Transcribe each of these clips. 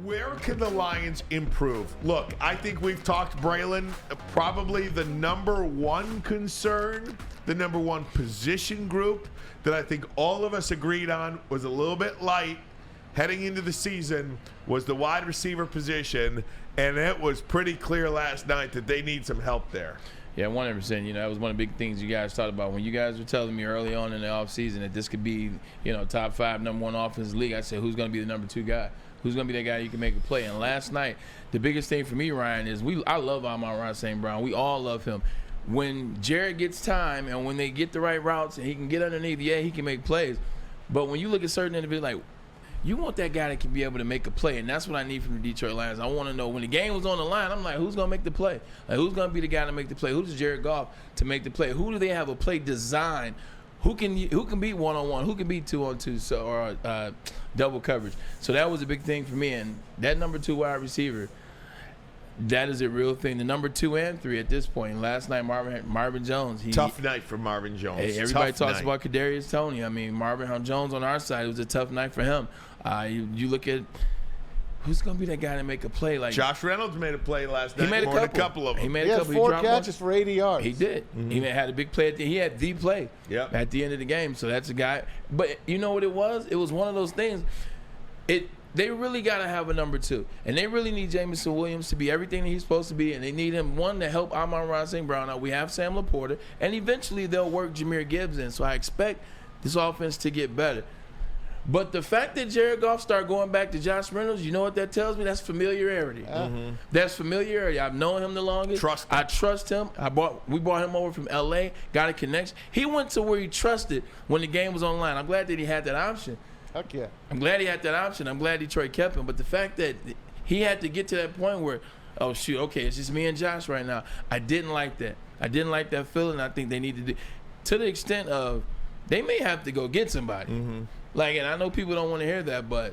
Where can the Lions improve? Look, I think we've talked Braylon, probably the number one concern, the number one position group that I think all of us agreed on was a little bit light heading into the season was the wide receiver position, and it was pretty clear last night that they need some help there. Yeah, 100%. That was one of the big things you guys talked about. When you guys were telling me early on in the offseason that this could be, top 5, number 1 offense in the league, I said, who's going to be the number 2 guy? Who's going to be that guy you can make a play? And last night, the biggest thing for me, Ryan, is I love Amon-Ra St. Brown. We all love him. When Jared gets time and when they get the right routes and he can get underneath, yeah, he can make plays. But when you look at certain individuals, like, you want that guy that can be able to make a play, and that's what I need from the Detroit Lions. I want to know when the game was on the line, I'm like, who's going to make the play? Like, who's going to be the guy to make the play? Who's Jared Goff to make the play? Who do they have a play design? Who can beat one-on-one? Who can beat 2-on-2 or double coverage? So that was a big thing for me, and that number 2 wide receiver, that is a real thing. The number 2 and 3 at this point. Last night, Marvin Jones. Tough night for Marvin Jones. Hey, everybody talks about Kadarius Toney. I mean, Marvin Jones on our side, it was a tough night for him. You look at who's going to be that guy to make a play. Like Josh Reynolds made a play last night. He made a couple of them. He made a couple. He had 4 catches for 80 yards. He did. Mm-hmm. He had a big play. He had the play at the end of the game. So that's a guy. But you know what it was? It was one of those things. They really got to have a number 2. And they really need Jameson Williams to be everything that he's supposed to be. And they need him, one, to help Amon-Ra St. Brown out. We have Sam Laporta. And eventually they'll work Jahmyr Gibbs in. So I expect this offense to get better. But the fact that Jared Goff started going back to Josh Reynolds, you know what that tells me? That's familiarity. Mm-hmm. That's familiarity. I've known him the longest. I trust him. We brought him over from L.A., got a connection. He went to where he trusted when the game was on the line. I'm glad that he had that option. Heck yeah. I'm glad he had that option. I'm glad Detroit kept him. But the fact that he had to get to that point where, oh, shoot, okay, it's just me and Josh right now. I didn't like that. I didn't like that feeling. I think they need to do, to the extent of, they may have to go get somebody. Mm-hmm. Like, and I know people don't want to hear that, but,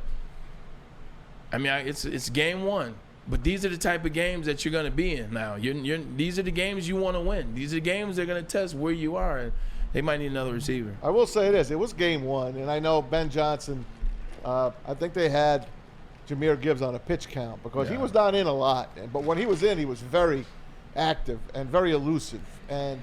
I mean, it's game 1. But these are the type of games that you're going to be in now. These are the games you want to win. These are the games that are going to test where you are. And they might need another receiver. I will say this. It was game 1, and I know Ben Johnson, I think they had Jahmyr Gibbs on a pitch count because he was not in a lot. But when he was in, he was very active and very elusive and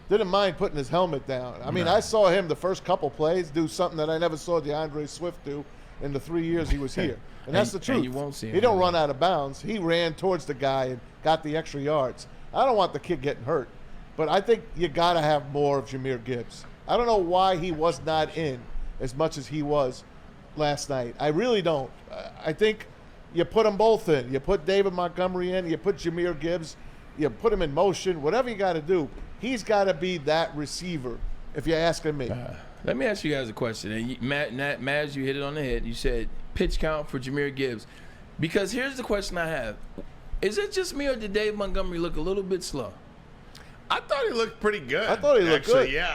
didn't mind putting his helmet down. I mean, I saw him the first couple plays do something that I never saw DeAndre Swift do in the 3 years he was here. And that's the truth. You won't see him. He don't run out of bounds. He ran towards the guy and got the extra yards. I don't want the kid getting hurt. But I think you got to have more of Jahmyr Gibbs. I don't know why he was not in as much as he was last night. I really don't. I think you put them both in. You put David Montgomery in. You put Jahmyr Gibbs. You put him in motion. Whatever you got to do, he's got to be that receiver, if you're asking me. Let me ask you guys a question. And Maz, you hit it on the head. You said pitch count for Jahmyr Gibbs. Because here's the question I have. Is it just me or did Dave Montgomery look a little bit slow? I thought he looked pretty good. I thought he looked good. Yeah,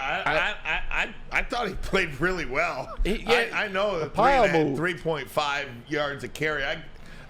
I thought he played really well. I know the 3.5 yards a carry.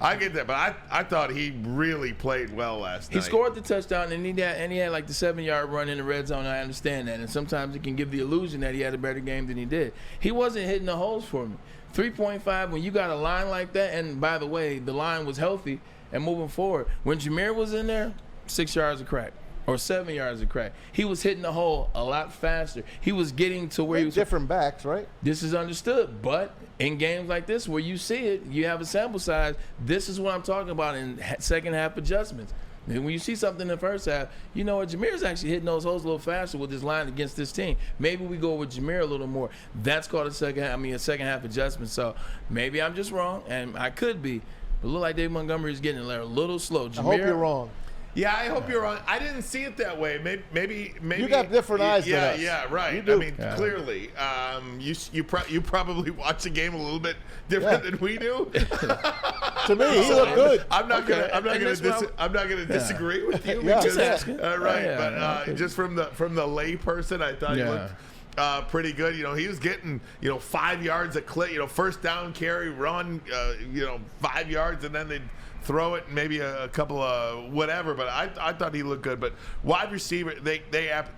I get that, but I thought he really played well last night. He scored the touchdown, and he had like the 7-yard run in the red zone. I understand that, and sometimes it can give the illusion that he had a better game than he did. He wasn't hitting the holes for me. 3.5 when you got a line like that, and by the way, the line was healthy and moving forward. When Jahmyr was in there, 6 yards of crack. Or 7 yards of crack. He was hitting the hole a lot faster. He was getting to where he was. Different backs, right? This is understood. But in games like this where you see it, you have a sample size. This is what I'm talking about in second half adjustments. And when you see something in the first half, you know what? Jahmyr's actually hitting those holes a little faster with his line against this team. Maybe we go with Jahmyr a little more. That's called a second half adjustment. So maybe I'm just wrong, and I could be. But it look like Dave Montgomery is getting there a little slow. Jahmyr, I hope you're wrong. Yeah, I hope you're wrong. I didn't see it that way. Maybe you got different eyes than us. Yeah, right. You do. I mean, clearly, you probably watch the game a little bit different than we do. To me, he looked good. I'm not gonna disagree with you because just from the lay person, I thought he looked pretty good. You know, he was getting 5 yards a clip. First down carry, run. 5 yards, and then they'd throw it, maybe a couple of whatever, but I thought he looked good. But wide receiver,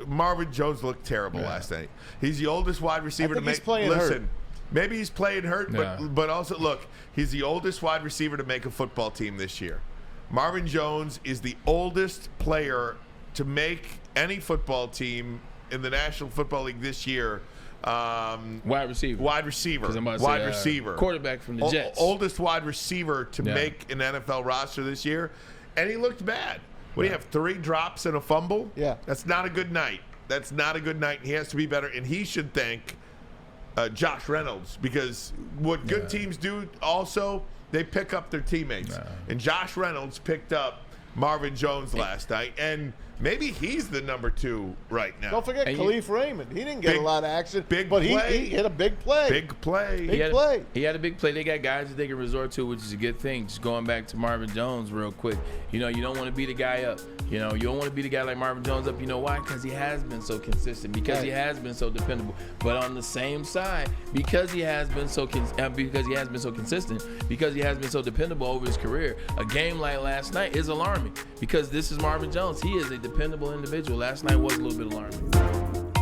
Marvin Jones looked terrible last night. He's the oldest wide receiver I think he's playing hurt. Maybe he's playing hurt, Nah. but also, look, he's the oldest wide receiver to make a football team this year. Marvin Jones is the oldest player to make any football team in the National Football League this year. Wide receiver. 'Cause I'm about to Wide say, receiver. quarterback from the Jets. Oldest wide receiver to Yeah. make an NFL roster this year. And he looked bad. What do you have, 3 drops and a fumble? Yeah. That's not a good night. That's not a good night. He has to be better. And he should thank Josh Reynolds, because what good teams do also, they pick up their teammates. And Josh Reynolds picked up Marvin Jones last night. And maybe he's the number 2 right now. Don't forget And Khalif Raymond. He didn't get Big- a lot of action, big but play. he hit a big play. Big play. Big play. He had a big play. They got guys that they can resort to, which is a good thing. Just going back to Marvin Jones real quick. You know, you don't want to beat a guy up. You know, you don't want to beat a guy like Marvin Jones up. You know why? Because he has been so consistent. Because he has been so dependable. But on the same side, because he has been so consistent, because he has been so dependable over his career, a game like last night is alarming. Because this is Marvin Jones. He is a dependable individual. Last night was a little bit alarming.